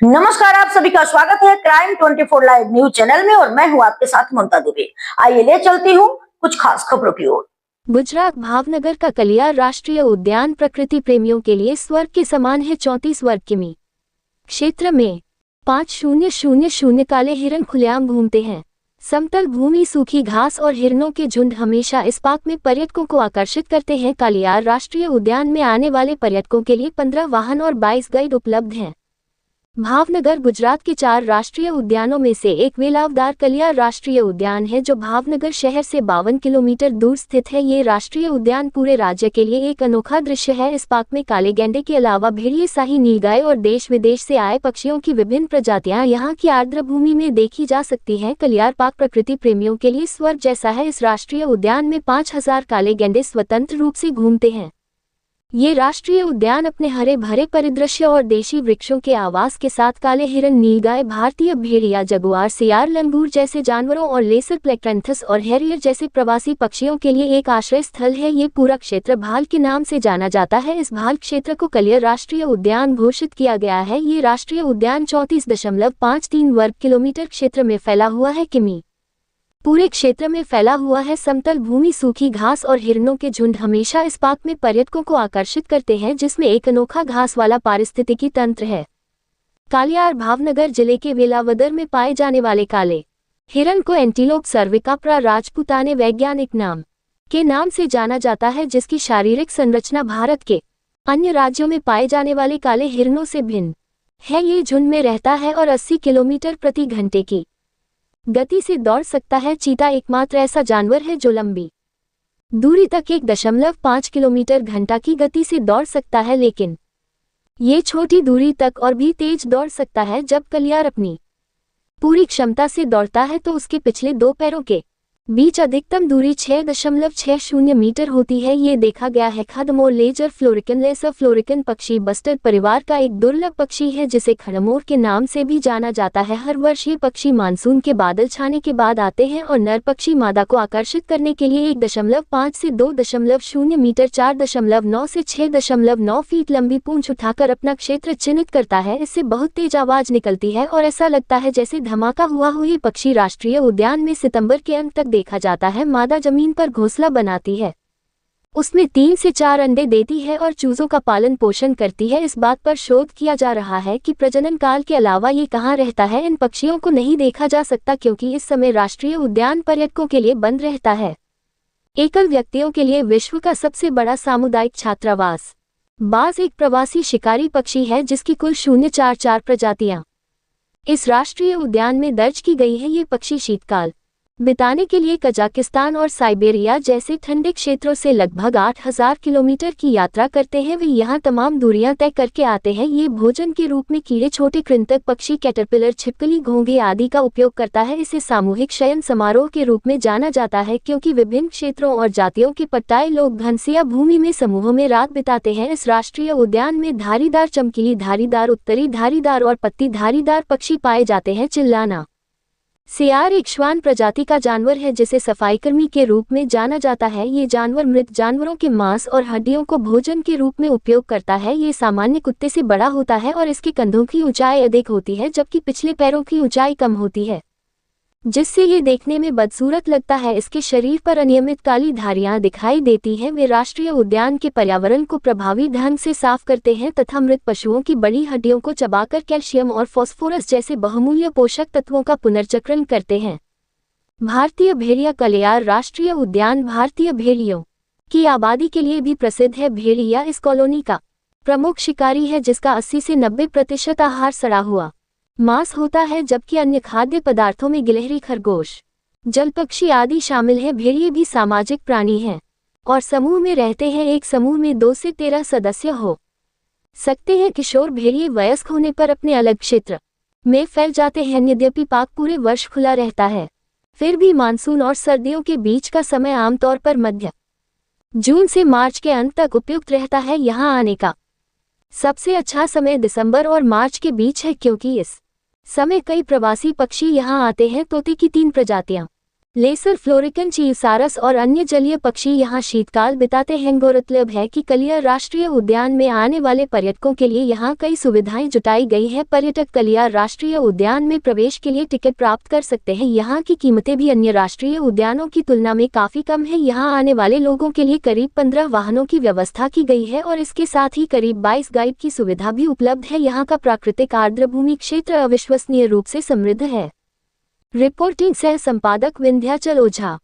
नमस्कार, आप सभी का स्वागत है क्राइम 24 लाइव न्यूज चैनल में और मैं हूं आपके साथ ममता दुबे। आइए ले चलती हूं कुछ खास खबरों की ओर। गुजरात भावनगर का कलियार राष्ट्रीय उद्यान प्रकृति प्रेमियों के लिए स्वर्ग के समान है। 34 वर्ग किमी क्षेत्र में 5000 काले हिरण खुलेआम घूमते हैं। समतल भूमि, सूखी घास और हिरणों के झुंड हमेशा इस पार्क में पर्यटकों को आकर्षित करते हैं। कलियार राष्ट्रीय उद्यान में आने वाले पर्यटकों के लिए 15 वाहन और 22 गाइड उपलब्ध हैं। भावनगर गुजरात के 4 राष्ट्रीय उद्यानों में से एक वेलावदार कलियार राष्ट्रीय उद्यान है, जो भावनगर शहर से 52 किलोमीटर दूर स्थित है। ये राष्ट्रीय उद्यान पूरे राज्य के लिए एक अनोखा दृश्य है। इस पार्क में काले गैंडे के अलावा भेड़िए, शाही नीलगाय और देश विदेश से आए पक्षियों की विभिन्न प्रजातियां यहाँ की आर्द्र भूमि में देखी जा सकती हैं। कलियार पार्क प्रकृति प्रेमियों के लिए स्वर्ग जैसा है। इस राष्ट्रीय उद्यान में 5000 काले गैंडे स्वतंत्र रूप से घूमते हैं। ये राष्ट्रीय उद्यान अपने हरे भरे परिदृश्य और देशी वृक्षों के आवास के साथ काले हिरण, नीलगाय, भारतीय भेड़िया, जगुआर, सियार, लंगूर जैसे जानवरों और लेसर प्लेक्ट्रैंथस और हैरियर जैसे प्रवासी पक्षियों के लिए एक आश्रय स्थल है। ये पूरा क्षेत्र भाल के नाम से जाना जाता है। इस भाल क्षेत्र को कलियार राष्ट्रीय उद्यान घोषित किया गया है। ये राष्ट्रीय उद्यान 34.53 वर्ग किलोमीटर क्षेत्र में फैला हुआ है। किमी पूरे क्षेत्र में फैला हुआ है। समतल भूमि, सूखी घास और हिरणों के झुंड हमेशा इस पार्क में पर्यटकों को आकर्षित करते हैं, जिसमें एक अनोखा घास वाला पारिस्थितिकी तंत्र है। कलियार भावनगर जिले के वेलावदर में पाए जाने वाले काले हिरण को एंटीलोप सर्विकाप्रा राजपूताने वैज्ञानिक नाम के नाम से जाना जाता है, जिसकी शारीरिक संरचना भारत के अन्य राज्यों में पाए जाने वाले काले हिरणों से भिन्न है। ये झुंड में रहता है और 80 किलोमीटर प्रति घंटे की गति से दौड़ सकता है। चीता एकमात्र ऐसा जानवर है जो लंबी दूरी तक 1.5 किलोमीटर घंटा की गति से दौड़ सकता है, लेकिन ये छोटी दूरी तक और भी तेज दौड़ सकता है। जब कलियार अपनी पूरी क्षमता से दौड़ता है तो उसके पिछले 2 पैरों के बीच अधिकतम दूरी 6.60 मीटर होती है। ये देखा गया है। खड़मोर लेजर फ्लोरिकन लेसर फ्लोरिकन पक्षी बस्टर्ड परिवार का एक दुर्लभ पक्षी है, जिसे खड़मोर के नाम से भी जाना जाता है। हर वर्ष ये पक्षी मानसून के बादल छाने के बाद आते हैं और नर पक्षी मादा को आकर्षित करने के लिए 1.5 से 2.0 मीटर 4.9 से 6.9 फीट लंबी पूंछ उठाकर अपना क्षेत्र चिन्हित करता है। इससे बहुत तेज आवाज निकलती है और ऐसा लगता है जैसे धमाका हुआ हो। ये पक्षी राष्ट्रीय उद्यान में सितंबर के अंत तक देखा जाता है। मादा जमीन पर घोंसला बनाती है, उसमें 3 से 4 अंडे देती है और चूजों का पालन पोषण करती है। इस बात पर शोध किया जा रहा है कि प्रजनन काल के अलावा ये कहाँ रहता है। इन पक्षियों को नहीं देखा जा सकता क्योंकि इस समय राष्ट्रीय उद्यान पर्यटकों के लिए बंद रहता है। एकल व्यक्तियों के लिए विश्व का सबसे बड़ा सामुदायिक छात्रावास। बाज एक प्रवासी शिकारी पक्षी है जिसकी कुल 044 प्रजातियां इस राष्ट्रीय उद्यान में दर्ज की गई है। ये पक्षी शीतकाल बिताने के लिए कजाकिस्तान और साइबेरिया जैसे ठंडे क्षेत्रों से लगभग 8000 किलोमीटर की यात्रा करते हैं। वे यहाँ तमाम दूरियां तय करके आते हैं। ये भोजन के रूप में कीड़े, छोटे कृंतक पक्षी, कैटरपिलर, छिपकली, घोंघे आदि का उपयोग करता है। इसे सामूहिक शयन समारोह के रूप में जाना जाता है क्योंकि विभिन्न क्षेत्रों और जातियों के पट्टाए लोग घनसिया भूमि में समूहों में रात बिताते हैं। इस राष्ट्रीय उद्यान में धारीदार, चमकीली धारीदार, उत्तरी धारीदार और पत्ती धारीदार पक्षी पाए जाते हैं। चिल्लाना सियार एक श्वान प्रजाति का जानवर है जिसे सफाईकर्मी के रूप में जाना जाता है। ये जानवर मृत जानवरों के मांस और हड्डियों को भोजन के रूप में उपयोग करता है। ये सामान्य कुत्ते से बड़ा होता है और इसके कंधों की ऊंचाई अधिक होती है, जबकि पिछले पैरों की ऊंचाई कम होती है, जिससे ये देखने में बदसूरत लगता है। इसके शरीर पर अनियमित काली धारियां दिखाई देती हैं। वे राष्ट्रीय उद्यान के पर्यावरण को प्रभावी ढंग से साफ करते हैं तथा मृत पशुओं की बड़ी हड्डियों को चबाकर कैल्शियम और फास्फोरस जैसे बहुमूल्य पोषक तत्वों का पुनर्चक्रण करते हैं। भारतीय भेड़िया कलियार राष्ट्रीय उद्यान भारतीय भेड़ियों की आबादी के लिए भी प्रसिद्ध है। भेड़िया इस कॉलोनी का प्रमुख शिकारी है, जिसका 80 से 90% आहार सड़ा हुआ मांस होता है, जबकि अन्य खाद्य पदार्थों में गिलहरी, खरगोश, जलपक्षी आदि शामिल हैं। भेड़िए भी सामाजिक प्राणी हैं और समूह में रहते हैं। एक समूह में 2 से 13 सदस्य हो सकते हैं। किशोर भेड़िए वयस्क होने पर अपने अलग क्षेत्र में फैल जाते हैं। यद्यपि पार्क पूरे वर्ष खुला रहता है, फिर भी मानसून और सर्दियों के बीच का समय आमतौर पर मध्य जून से मार्च के अंत तक उपयुक्त रहता है। यहाँ आने का सबसे अच्छा समय दिसंबर और मार्च के बीच है क्योंकि इस समय कई प्रवासी पक्षी यहाँ आते हैं। तोते की 3 प्रजातियां लेसर फ्लोरिकन चीवसारस और अन्य जलीय पक्षी यहाँ शीतकाल बिताते हैं। गौरतलब है कि कलिया राष्ट्रीय उद्यान में आने वाले पर्यटकों के लिए यहाँ कई सुविधाएं जुटाई गई है। पर्यटक कलिया राष्ट्रीय उद्यान में प्रवेश के लिए टिकट प्राप्त कर सकते हैं। यहाँ की कीमतें भी अन्य राष्ट्रीय उद्यानों की तुलना में काफी कम है। यहाँ आने वाले लोगों के लिए करीब 15 वाहनों की व्यवस्था की गई है और इसके साथ ही करीब 22 गाइड की सुविधा भी उपलब्ध है। यहाँ का प्राकृतिक आर्द्रभूमि क्षेत्र अविश्वसनीय रूप से समृद्ध है। रिपोर्टिंग सह संपादक विंध्याचल ओझा।